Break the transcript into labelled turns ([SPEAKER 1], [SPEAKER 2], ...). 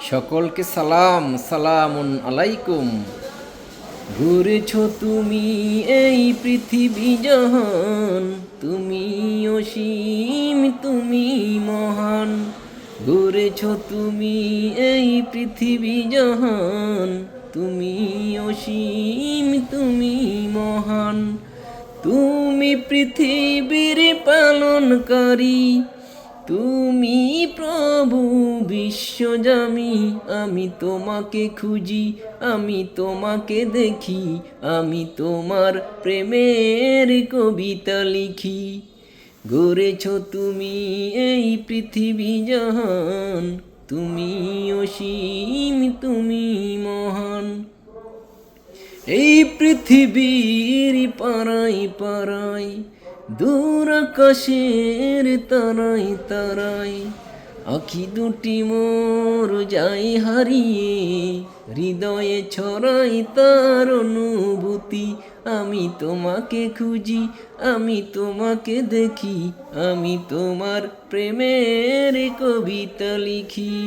[SPEAKER 1] সকলকে সালাম, সালামুন আলাইকুম। ঘুরেছ তুমি এই পৃথিবী জাহান, তুমি অসীম, তুমি মহান। ঘুরেছ তুমি এই পৃথিবী জাহান, তুমি অসীম, তুমি মহান। তুমি পৃথিবীর পালনকারী, তুমি প্রভু বিশ্বজামি। আমি তোমাকে খুঁজি, আমি তোমাকে দেখি, আমি তোমার প্রেমের কবিতা লিখি। গড়েছ তুমি এই পৃথিবী জাহান, তুমি অসীম, তুমি মহান। এই পৃথিবীর পারাই পারাই, দূর আকাশের তারাই তারাই, আখি দুটি মোর যাই হারিয়ে, হৃদয়ে ছড়াই তার অনুভূতি। আমি তোমাকে খুঁজি, আমি তোমাকে দেখি, আমি তোমার প্রেমের কবিতা লিখি।